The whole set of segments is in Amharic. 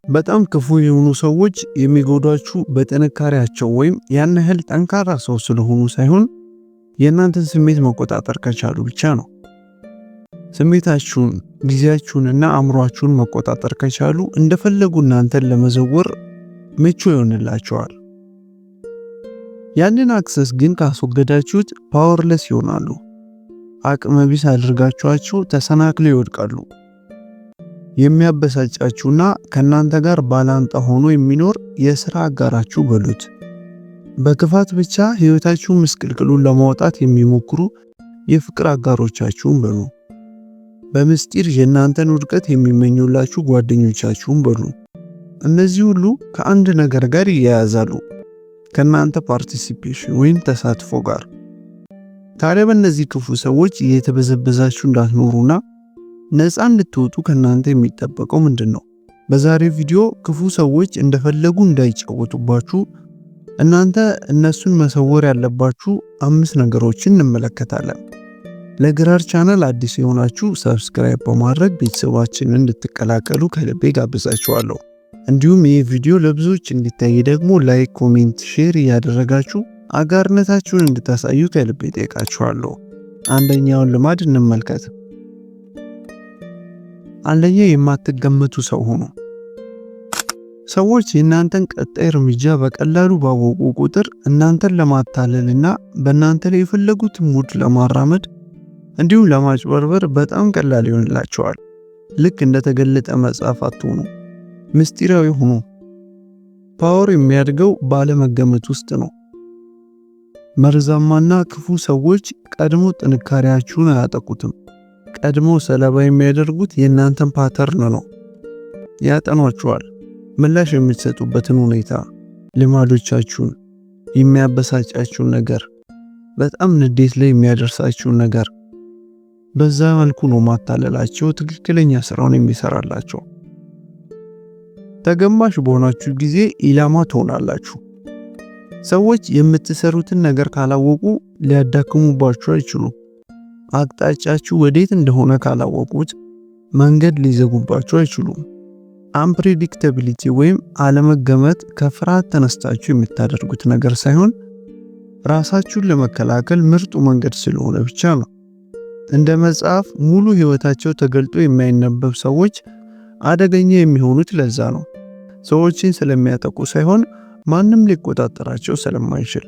በጣም ክፉ የሆኑ ሰዎች የሚጎዷችሁ በጥንካሬያቸው ወይም ያን ያህል ጠንካራ ሰው ስለሆኑ ሳይሆን የእናንተን ስሜት መቆጣጠር ከቻሉ ብቻ ነው። ስሜታችሁን፣ ጊዜያችሁንና አእምሯችሁን መቆጣጠር ከቻሉ እንደፈለጉ እናንተን ለመዘወር ምቹ ይሆንላቸዋል። ያንን አክሰስ ግን ካስወገዳችሁት ፓወርለስ ይሆናሉ። አቅመ ቢስ አድርጋችኋቸው ተሰናክለው ይወድቃሉ። የሚያበሳጫችሁና ከናንተ ጋር ባላንጣ ሆኖ የሚኖር የሥራ አጋራችሁ በሉት። በክፋት ብቻ ሕይወታችሁን ምስቅልቅሉን ለማውጣት የሚሞክሩ የፍቅር አጋሮቻችሁን በሉ። በምስጢር የእናንተን ውድቀት የሚመኙላችሁ ጓደኞቻችሁን በሉ። እነዚህ ሁሉ ከአንድ ነገር ጋር ይያያዛሉ፣ ከናንተ ፓርቲሲፔሽን ወይም ተሳትፎ ጋር። ታዲያ በእነዚህ ክፉ ሰዎች እየተበዘበዛችሁ እንዳትኖሩና ነፃ እንድትወጡ ከናንተ የሚጠበቀው ምንድነው? በዛሬው ቪዲዮ ክፉ ሰዎች እንደፈለጉ እንዳይጫወቱባችሁ እናንተ እነሱን መሰወር ያለባችሁ 5 ነገሮችን እንመለከታለን። ለግራር ቻናል አዲስ የሆናችሁ ሰብስክራይብ በማድረግ ቤተሰባችንን እንድትቀላቀሉ ከልቤ ጋብዛችኋለሁ። እንዲሁም ይህ ቪዲዮ ለብዙዎች እንዲታይ ደግሞ ላይክ፣ ኮሜንት፣ ሼር እያደረጋችሁ አጋርነታችሁን እንድታሳዩ ከልቤ ጠይቃችኋለሁ። አንደኛውን ልማድ እንመልከት። አንደኛ፣ የማትገመቱ ሰው ሆኖ። ሰዎች የእናንተን ቀጣይ እርምጃ በቀላሉ ባወቁ ቁጥር እናንተን ለማታለልና በእናንተ ላይ የፈለጉትን ሙድ ለማራመድ እንዲሁም ለማጭበርበር በጣም ቀላል ይሆንላቸዋል። ልክ እንደተገለጠ መጽሐፍ አትሆኑ፣ ምስጢራዊ ሁኑ። ፓወር የሚያድገው ባለመገመት ውስጥ ነው። መርዛማና ክፉ ሰዎች ቀድሞ ጥንካሬያችሁን አያጠቁትም። ቀድሞ ሰለባ የሚያደርጉት የእናንተን ፓተርን ነው። ያጠኗችኋል። ምላሽ የምትሰጡበትን ሁኔታ፣ ልማዶቻችሁን፣ የሚያበሳጫችሁን ነገር፣ በጣም ንዴት ላይ የሚያደርሳችሁን ነገር። በዛ መልኩ ነው ማታለላቸው ትክክለኛ ስራውን የሚሰራላቸው። ተገማሽ በሆናችሁ ጊዜ ኢላማ ትሆናላችሁ። ሰዎች የምትሰሩትን ነገር ካላወቁ ሊያዳክሙባችሁ አይችሉም። አቅጣጫችሁ ወዴት እንደሆነ ካላወቁት መንገድ ሊዘጉባችሁ አይችሉም። አንፕሬዲክታቢሊቲ ወይም አለመገመት ከፍርሃት ተነስታችሁ የምታደርጉት ነገር ሳይሆን ራሳችሁን ለመከላከል ምርጡ መንገድ ስለሆነ ብቻ ነው። እንደ መጽሐፍ ሙሉ ህይወታቸው ተገልጦ የማይነበብ ሰዎች አደገኛ የሚሆኑት ለዛ ነው። ሰዎችን ስለሚያጠቁ ሳይሆን ማንም ሊቆጣጠራቸው ስለማይችል።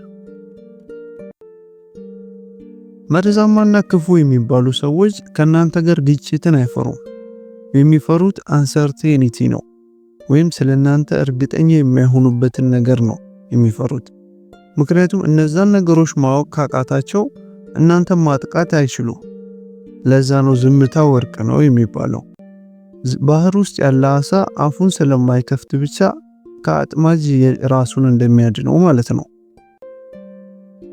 መርዛማና ክፉ የሚባሉ ሰዎች ከናንተ ጋር ግጭትን አይፈሩም። የሚፈሩት አንሰርቴኒቲ ነው፣ ወይም ስለናንተ እርግጠኛ የማይሆኑበትን ነገር ነው የሚፈሩት። ምክንያቱም እነዛን ነገሮች ማወቅ ካቃታቸው እናንተ ማጥቃት አይችሉም። ለዛ ነው ዝምታ ወርቅ ነው የሚባለው። ባህር ውስጥ ያለ አሳ አፉን ስለማይከፍት ብቻ ከአጥማጅ ራሱን እንደሚያድነው ማለት ነው።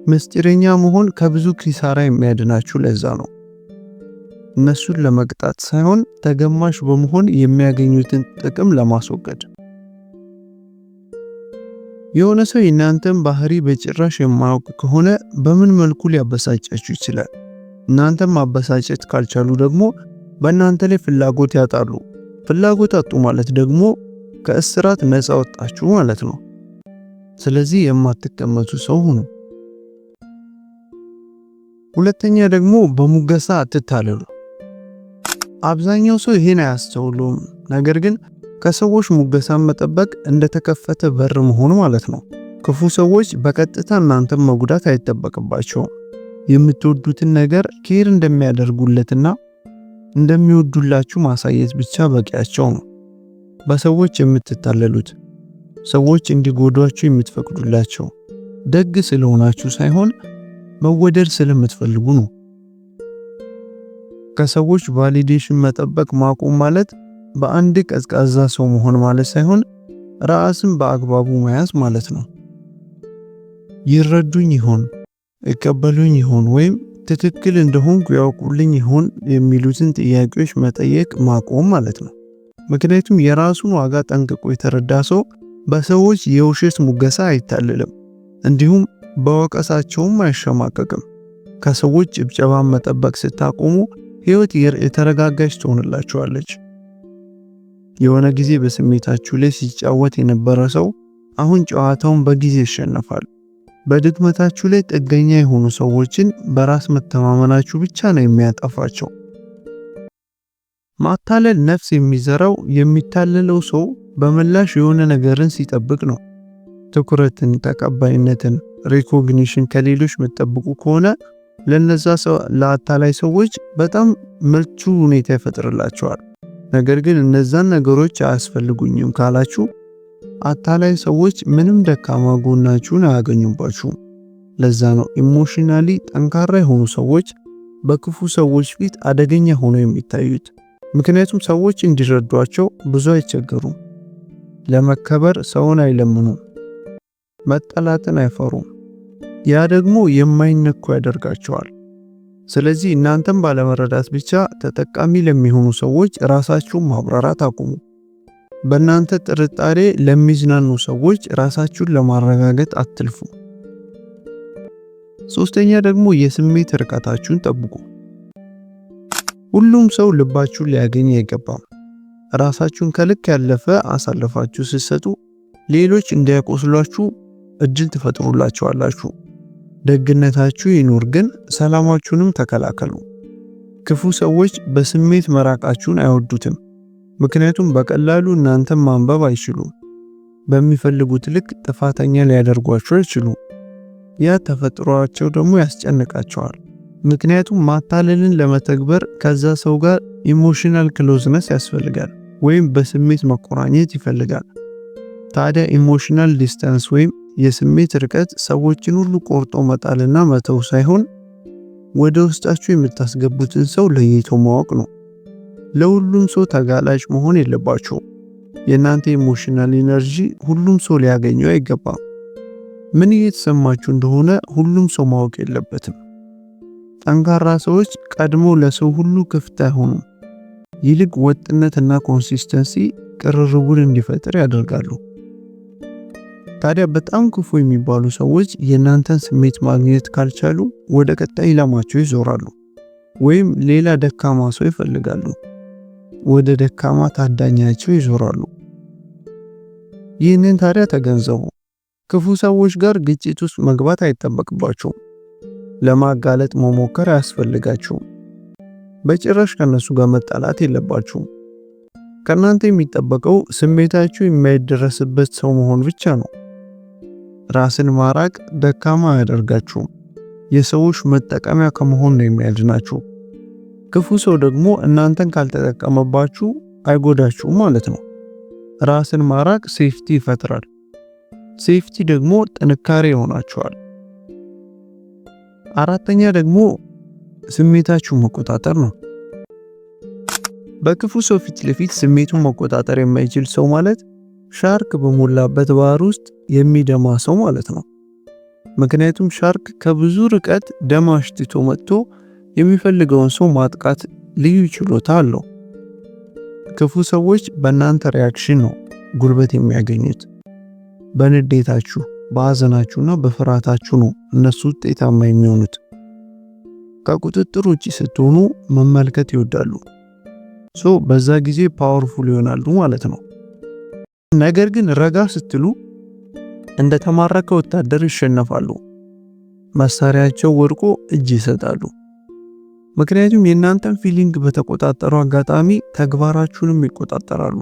ምስጢረኛ መሆን ከብዙ ኪሳራ የሚያድናችሁ ለዛ ነው። እነሱን ለመቅጣት ሳይሆን ተገማሽ በመሆን የሚያገኙትን ጥቅም ለማስወገድ። የሆነ ሰው የእናንተን ባህሪ በጭራሽ የማያውቅ ከሆነ በምን መልኩ ሊያበሳጫችሁ ይችላል? እናንተም ማበሳጨት ካልቻሉ ደግሞ በእናንተ ላይ ፍላጎት ያጣሉ። ፍላጎት አጡ ማለት ደግሞ ከእስራት ነፃ ወጣችሁ ማለት ነው። ስለዚህ የማትቀመጡ ሰው ሁኑ። ሁለተኛ ደግሞ በሙገሳ አትታለሉ። አብዛኛው ሰው ይሄን አያስተውሉም። ነገር ግን ከሰዎች ሙገሳን መጠበቅ እንደተከፈተ በር መሆኑ ማለት ነው። ክፉ ሰዎች በቀጥታ እናንተን መጉዳት አይጠበቅባቸውም። የምትወዱትን ነገር ኬር እንደሚያደርጉለትና እንደሚወዱላችሁ ማሳየት ብቻ በቂያቸው ነው። በሰዎች የምትታለሉት ሰዎች እንዲጎዷችሁ የምትፈቅዱላቸው ደግ ስለሆናችሁ ሳይሆን መወደድ ስለምትፈልጉ ነው። ከሰዎች ቫሊዴሽን መጠበቅ ማቆም ማለት በአንድ ቀዝቃዛ ሰው መሆን ማለት ሳይሆን ራስን በአግባቡ መያዝ ማለት ነው። ይረዱኝ ይሆን፣ ይቀበሉኝ ይሆን ወይም ትክክል እንደሆንኩ ያውቁልኝ ይሆን የሚሉትን ጥያቄዎች መጠየቅ ማቆም ማለት ነው። ምክንያቱም የራሱን ዋጋ ጠንቅቆ የተረዳ ሰው በሰዎች የውሸት ሙገሳ አይታለልም፣ እንዲሁም በወቀሳቸውም አይሸማቀቅም። ከሰዎች ጭብጨባን መጠበቅ ስታቆሙ ሕይወት የተረጋጋች ትሆንላችኋለች። የሆነ ጊዜ በስሜታችሁ ላይ ሲጫወት የነበረ ሰው አሁን ጨዋታውን በጊዜ ይሸነፋል። በድክመታችሁ ላይ ጥገኛ የሆኑ ሰዎችን በራስ መተማመናችሁ ብቻ ነው የሚያጠፋቸው። ማታለል ነፍስ የሚዘራው የሚታለለው ሰው በምላሽ የሆነ ነገርን ሲጠብቅ ነው። ትኩረትን፣ ተቀባይነትን፣ ሪኮግኒሽን ከሌሎች መጠበቁ ከሆነ ለአታላይ ሰዎች በጣም ምቹ ሁኔታ ይፈጥርላቸዋል። ነገር ግን እነዛን ነገሮች አያስፈልጉኝም ካላችሁ አታላይ ሰዎች ምንም ደካማ ጎናችሁን አያገኙባችሁም። ለዛ ነው ኢሞሽናሊ ጠንካራ የሆኑ ሰዎች በክፉ ሰዎች ፊት አደገኛ ሆነው የሚታዩት። ምክንያቱም ሰዎች እንዲረዷቸው ብዙ አይቸገሩም። ለመከበር ሰውን አይለምኑም። መጠላትን አይፈሩም። ያ ደግሞ የማይነኩ ያደርጋቸዋል። ስለዚህ እናንተም ባለመረዳት ብቻ ተጠቃሚ ለሚሆኑ ሰዎች ራሳችሁን ማብራራት አቁሙ። በእናንተ ጥርጣሬ ለሚዝናኑ ሰዎች ራሳችሁን ለማረጋገጥ አትልፉ። ሶስተኛ ደግሞ የስሜት ርቀታችሁን ጠብቁ። ሁሉም ሰው ልባችሁን ሊያገኝ አይገባም። ራሳችሁን ከልክ ያለፈ አሳልፋችሁ ስትሰጡ ሌሎች እንዳያቆስሏችሁ እድል ትፈጥሩላችኋላችሁ። ደግነታችሁ ይኑር፣ ግን ሰላማችሁንም ተከላከሉ። ክፉ ሰዎች በስሜት መራቃችሁን አይወዱትም። ምክንያቱም በቀላሉ እናንተም ማንበብ አይችሉም። በሚፈልጉት ልክ ጥፋተኛ ሊያደርጓችሁ አይችሉም። ያ ተፈጥሯቸው ደግሞ ያስጨንቃቸዋል። ምክንያቱም ማታለልን ለመተግበር ከዛ ሰው ጋር ኢሞሽናል ክሎዝነስ ያስፈልጋል፣ ወይም በስሜት መቆራኘት ይፈልጋል። ታዲያ ኢሞሽናል ዲስታንስ ወይም የስሜት ርቀት ሰዎችን ሁሉ ቆርጦ መጣልና መተው ሳይሆን ወደ ውስጣችሁ የምታስገቡትን ሰው ለይቶ ማወቅ ነው። ለሁሉም ሰው ተጋላጭ መሆን የለባችሁም። የእናንተ ኢሞሽናል ኢነርጂ ሁሉም ሰው ሊያገኘው አይገባም። ምን እየተሰማችሁ እንደሆነ ሁሉም ሰው ማወቅ የለበትም። ጠንካራ ሰዎች ቀድሞ ለሰው ሁሉ ክፍት አይሆኑም። ይልቅ ወጥነትና ኮንሲስተንሲ ቅርርቡን እንዲፈጥር ያደርጋሉ። ታዲያ በጣም ክፉ የሚባሉ ሰዎች የእናንተን ስሜት ማግኘት ካልቻሉ ወደ ቀጣይ ኢላማቸው ይዞራሉ፣ ወይም ሌላ ደካማ ሰው ይፈልጋሉ። ወደ ደካማ ታዳኛቸው ይዞራሉ። ይህንን ታዲያ ተገንዘቡ። ክፉ ሰዎች ጋር ግጭት ውስጥ መግባት አይጠበቅባቸውም። ለማጋለጥ መሞከር አያስፈልጋቸውም። በጭራሽ ከነሱ ጋር መጣላት የለባችሁም። ከእናንተ የሚጠበቀው ስሜታችሁ የማይደረስበት ሰው መሆን ብቻ ነው። ራስን ማራቅ ደካማ አያደርጋችሁም። የሰዎች መጠቀሚያ ከመሆን ነው የሚያድናችሁ። ክፉ ሰው ደግሞ እናንተን ካልተጠቀመባችሁ አይጎዳችሁም ማለት ነው። ራስን ማራቅ ሴፍቲ ይፈጥራል። ሴፍቲ ደግሞ ጥንካሬ ይሆናችኋል። አራተኛ ደግሞ ስሜታችሁን መቆጣጠር ነው። በክፉ ሰው ፊት ለፊት ስሜቱን መቆጣጠር የማይችል ሰው ማለት ሻርክ በሞላበት ባህር ውስጥ የሚደማ ሰው ማለት ነው። ምክንያቱም ሻርክ ከብዙ ርቀት ደም አሽትቶ መጥቶ የሚፈልገውን ሰው ማጥቃት ልዩ ችሎታ አለው። ክፉ ሰዎች በእናንተ ሪያክሽን ነው ጉልበት የሚያገኙት። በንዴታችሁ፣ በሐዘናችሁና በፍርሃታችሁ ነው እነሱ ውጤታማ የሚሆኑት። ከቁጥጥር ውጪ ስትሆኑ መመልከት ይወዳሉ። በዛ ጊዜ ፓወርፉል ይሆናሉ ማለት ነው። ነገር ግን ረጋ ስትሉ እንደ ተማረከ ወታደር ይሸነፋሉ። መሳሪያቸው ወድቆ እጅ ይሰጣሉ። ምክንያቱም የእናንተን ፊሊንግ በተቆጣጠሩ አጋጣሚ ተግባራችሁንም ይቆጣጠራሉ።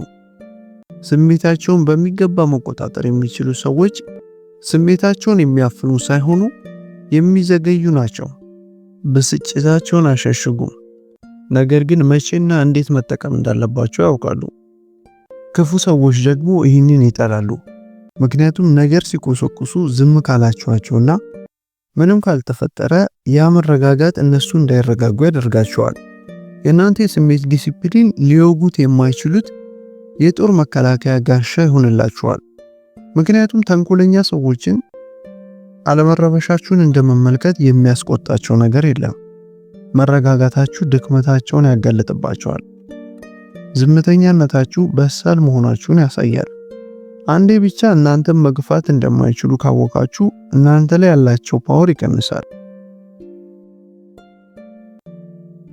ስሜታቸውን በሚገባ መቆጣጠር የሚችሉ ሰዎች ስሜታቸውን የሚያፍኑ ሳይሆኑ የሚዘገዩ ናቸው። ብስጭታቸውን አይሸሽጉም፣ ነገር ግን መቼና እንዴት መጠቀም እንዳለባቸው ያውቃሉ። ክፉ ሰዎች ደግሞ ይህንን ይጠላሉ። ምክንያቱም ነገር ሲቆሰቁሱ ዝም ካላችኋቸውና ምንም ካልተፈጠረ ያ መረጋጋት እነሱ እንዳይረጋጉ ያደርጋቸዋል። የእናንተ የስሜት ዲሲፕሊን ሊወጉት የማይችሉት የጦር መከላከያ ጋሻ ይሆንላችኋል። ምክንያቱም ተንኮለኛ ሰዎችን አለመረበሻችሁን እንደመመልከት የሚያስቆጣቸው ነገር የለም። መረጋጋታችሁ ድክመታቸውን ያጋለጥባቸዋል። ዝምተኛነታችሁ በሳል መሆናችሁን ያሳያል። አንዴ ብቻ እናንተን መግፋት እንደማይችሉ ካወቃችሁ እናንተ ላይ ያላቸው ፓወር ይቀንሳል።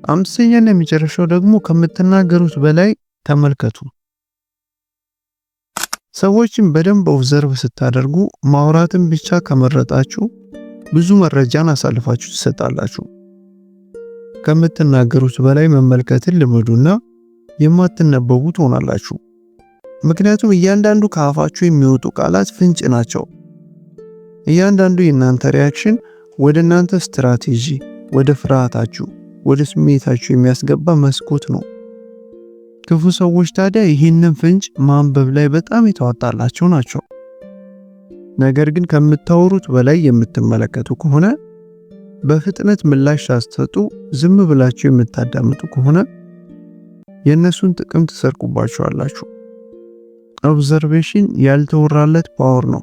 አምስተኛና የመጨረሻው ደግሞ ከምትናገሩት በላይ ተመልከቱ። ሰዎችን በደንብ ኦብዘርቭ ስታደርጉ ማውራትን ብቻ ከመረጣችሁ ብዙ መረጃን አሳልፋችሁ ትሰጣላችሁ። ከምትናገሩት በላይ መመልከትን ልመዱና የማትነበቡ ትሆናላችሁ። ምክንያቱም እያንዳንዱ ከአፋችሁ የሚወጡ ቃላት ፍንጭ ናቸው። እያንዳንዱ የእናንተ ሪያክሽን ወደ እናንተ ስትራቴጂ፣ ወደ ፍርሃታችሁ፣ ወደ ስሜታችሁ የሚያስገባ መስኮት ነው። ክፉ ሰዎች ታዲያ ይህንን ፍንጭ ማንበብ ላይ በጣም የተዋጣላቸው ናቸው። ነገር ግን ከምታወሩት በላይ የምትመለከቱ ከሆነ፣ በፍጥነት ምላሽ ሳትሰጡ ዝም ብላችሁ የምታዳምጡ ከሆነ የእነሱን ጥቅም ትሰርቁባቸዋላችሁ። ኦብዘርቬሽን ያልተወራለት ፓወር ነው።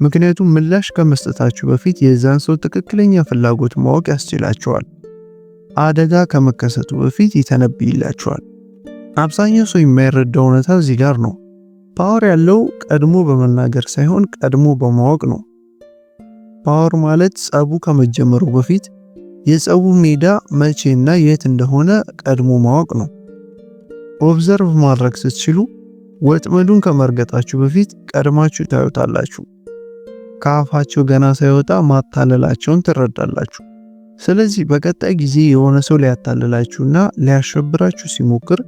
ምክንያቱም ምላሽ ከመስጠታችሁ በፊት የዛን ሰው ትክክለኛ ፍላጎት ማወቅ ያስችላቸዋል። አደጋ ከመከሰቱ በፊት ይተነብይላቸዋል። አብዛኛው ሰው የማይረዳው እውነታ እዚህ ጋር ነው። ፓወር ያለው ቀድሞ በመናገር ሳይሆን ቀድሞ በማወቅ ነው። ፓወር ማለት ጸቡ ከመጀመሩ በፊት የጸቡ ሜዳ መቼና የት እንደሆነ ቀድሞ ማወቅ ነው። ኦብዘርቭ ማድረግ ስትችሉ ወጥመዱን ከመርገጣችሁ በፊት ቀድማችሁ ታዩታላችሁ። ከአፋቸው ገና ሳይወጣ ማታለላቸውን ትረዳላችሁ። ስለዚህ በቀጣይ ጊዜ የሆነ ሰው ሊያታልላችሁና ሊያሸብራችሁ ሲሞክር፣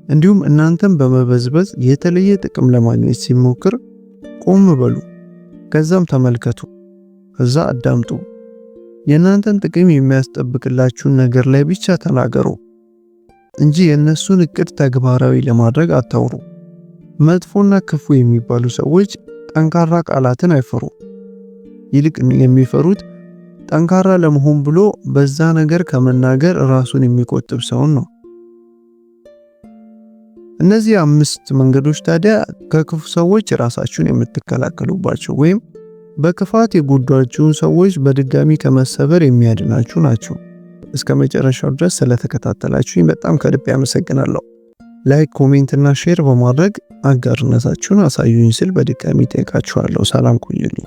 እንዲሁም እናንተን በመበዝበዝ የተለየ ጥቅም ለማግኘት ሲሞክር ቆም በሉ። ከዛም ተመልከቱ፣ ከዛ አዳምጡ። የእናንተን ጥቅም የሚያስጠብቅላችሁን ነገር ላይ ብቻ ተናገሩ እንጂ የእነሱን እቅድ ተግባራዊ ለማድረግ አታውሩ። መጥፎና ክፉ የሚባሉ ሰዎች ጠንካራ ቃላትን አይፈሩ። ይልቅ የሚፈሩት ጠንካራ ለመሆን ብሎ በዛ ነገር ከመናገር ራሱን የሚቆጥብ ሰውን ነው። እነዚህ 5 መንገዶች ታዲያ ከክፉ ሰዎች ራሳችሁን የምትከላከሉባቸው ወይም በክፋት የጎዷችሁን ሰዎች በድጋሚ ከመሰበር የሚያድናችሁ ናቸው። እስከ መጨረሻው ድረስ ስለተከታተላችሁኝ በጣም ከልብ ያመሰግናለሁ። ላይክ፣ ኮሜንት እና ሼር በማድረግ አጋርነታችሁን አሳዩኝ ስል በድጋሚ ጠይቃችኋለሁ። ሰላም ቆዩልኝ።